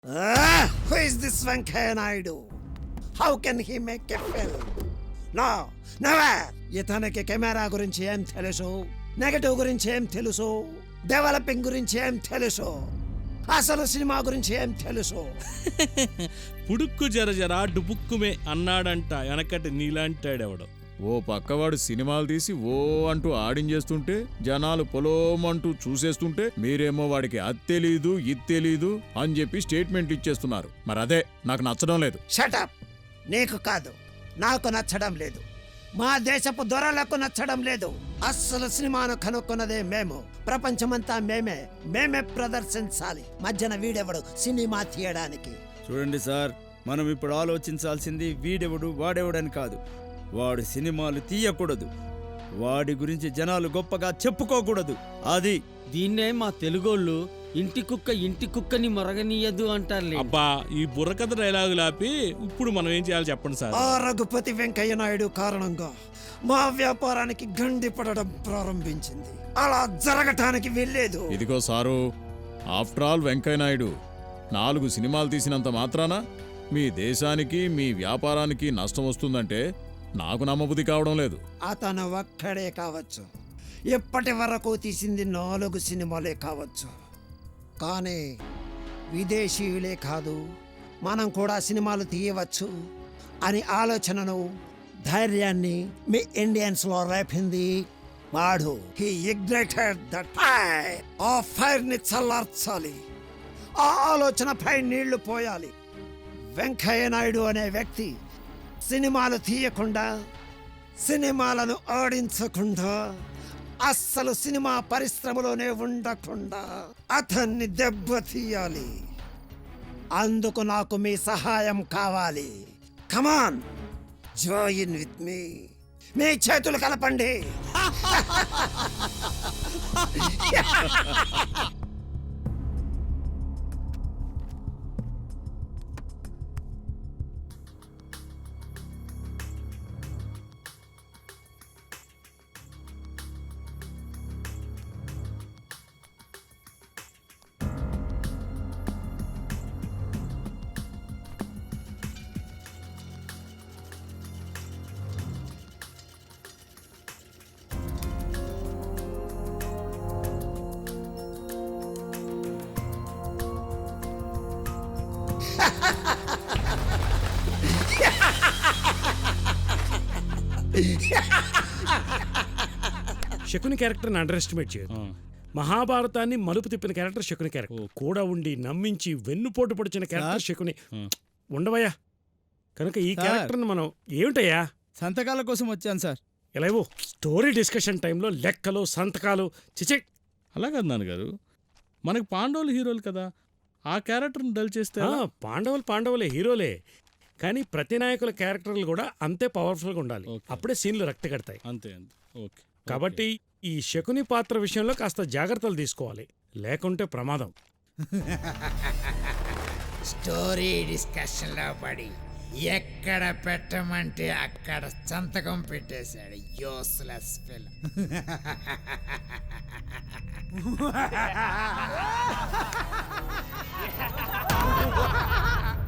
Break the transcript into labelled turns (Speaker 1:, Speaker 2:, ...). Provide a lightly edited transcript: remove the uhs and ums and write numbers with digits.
Speaker 1: Who is this Venkaya Naidu? How can he make a film? No, never! ఇతనికి camera గురించి ఏం తెలుసు, negative గురించి ఏం తెలుసు, డెవలపింగ్ గురించి ఏం తెలుసు, అసలు సినిమా గురించి ఏం తెలుసు?
Speaker 2: పుడుక్కు జరజరా డుపుక్కుమే అన్నాడంట వెనకటి నీలాంటాడెవడు.
Speaker 3: ఓ పక్కవాడు సినిమాలు తీసి ఓ అంటూ ఆడించేస్తుంటే జనాలు పొలోమంటూ చూసేస్తుంటే మీరేమో వాడికి అది తెలీదు ఇది తెలీదు అని చెప్పి స్టేట్మెంట్ ఇచ్చేస్తున్నారు. మరి అదే నాకు నచ్చడం లేదు.
Speaker 1: షటప్! నీకు కాదు, నాకు నచ్చడం లేదు, మా దేశపు దొరలకు నచ్చడం లేదు. అస్సలు సినిమాను కనుక్కున్నదే మేము, ప్రపంచమంతా మేమే ప్రదర్శించాలి. మధ్యన వీడెవడు సినిమా తీయడానికి?
Speaker 4: చూడండి సార్, మనం ఇప్పుడు ఆలోచించాల్సింది వీడెవడు వాడెవడని కాదు. వాడు సినిమాలు తీయకూడదు, వాడి గురించి జనాలు గొప్పగా చెప్పుకోకూడదు. అది
Speaker 5: దీన్నే మా తెలుగోళ్ళు ఇంటి కుక్కని మొరగనీయదు అంటారులే.
Speaker 2: అబ్బా, ఈ బుర్రకథ డైలాగులు ఆపి ఇప్పుడు మనం ఏం చేయాలి చెప్పండి సార్.
Speaker 1: ఆ రఘుపతి వెంకయ్య నాయుడు కారణంగా మా వ్యాపారానికి గండి పడడం ప్రారంభించింది. అలా జరగటానికి వెళ్ళలేదు.
Speaker 3: ఇదిగో sir, after all Venkaiah Naidu 4 సినిమాలు తీసినంత మాత్రాన మీ దేశానికి మీ వ్యాపారానికి నష్టం వస్తుందంటే నాకు నమ్మబుద్ధి కావడం లేదు.
Speaker 1: అతను ఒక్కడే కావచ్చు, ఇప్పటి వరకు తీసింది 4 సినిమాలే కావచ్చు, కానీ విదేశీయులే కాదు మనం కూడా సినిమాలు తీయవచ్చు అని ఆలోచనను, ధైర్యాన్ని మీ ఇండియన్స్ లో రేపింది వాడు. He ignited the fire. ఆ ఫైర్ ని చల్లార్చాలి, ఆ ఆలోచనపై నీళ్లు పోయాలి. వెంకయ్య నాయుడు అనే వ్యక్తి సినిమాలు తీయకుండా, సినిమాలను ఆడించకుండా, అస్సలు సినిమా పరిశ్రమలోనే ఉండకుండా అతన్ని దెబ్బతీయాలి. అందుకు నాకు మీ సహాయం కావాలి. కమాన్, జాయిన్ విత్ మీ. మీ చేతులు కలపండి.
Speaker 6: శకుని క్యారెక్టర్ని అండర్ ఎస్టిమేట్ చేయదు. మహాభారతాన్ని మలుపు తిప్పిన క్యారెక్టర్ శకుని క్యారెక్టర్. కూడా ఉండి నమ్మించి వెన్నుపోటు పొడిచిన క్యారెక్టర్ శకుని. ఉండవయ్యా, కనుక ఈ క్యారెక్టర్ని మనం ఏమిటయ్యా
Speaker 4: సంతకాల కోసం వచ్చాను సార్.
Speaker 6: ఎలాగో స్టోరీ డిస్కషన్ టైంలో లెక్కలు సంతకాలు చిచి.
Speaker 2: అలా కాదు నాన్నగారు, మనకి పాండవులు హీరోలు కదా, ఆ క్యారెక్టర్ని డల్ చేస్తే
Speaker 6: పాండవులే హీరోలే, కానీ ప్రతి నాయకుల క్యారెక్టర్లు కూడా అంతే పవర్ఫుల్గా ఉండాలి. అప్పుడే సీన్లు రక్తి కడతాయి.
Speaker 2: అంతే అంతే. ఓకే.
Speaker 6: కాబట్టి ఈ శకుని పాత్ర విషయంలో కాస్త జాగ్రత్తలు తీసుకోవాలి, లేకుంటే ప్రమాదం.
Speaker 7: స్టోరీ డిస్కషన్ లో పడి ఎక్కడ పెట్టమంటే అక్కడ సంతకం పెట్టేశాడు. Useless film.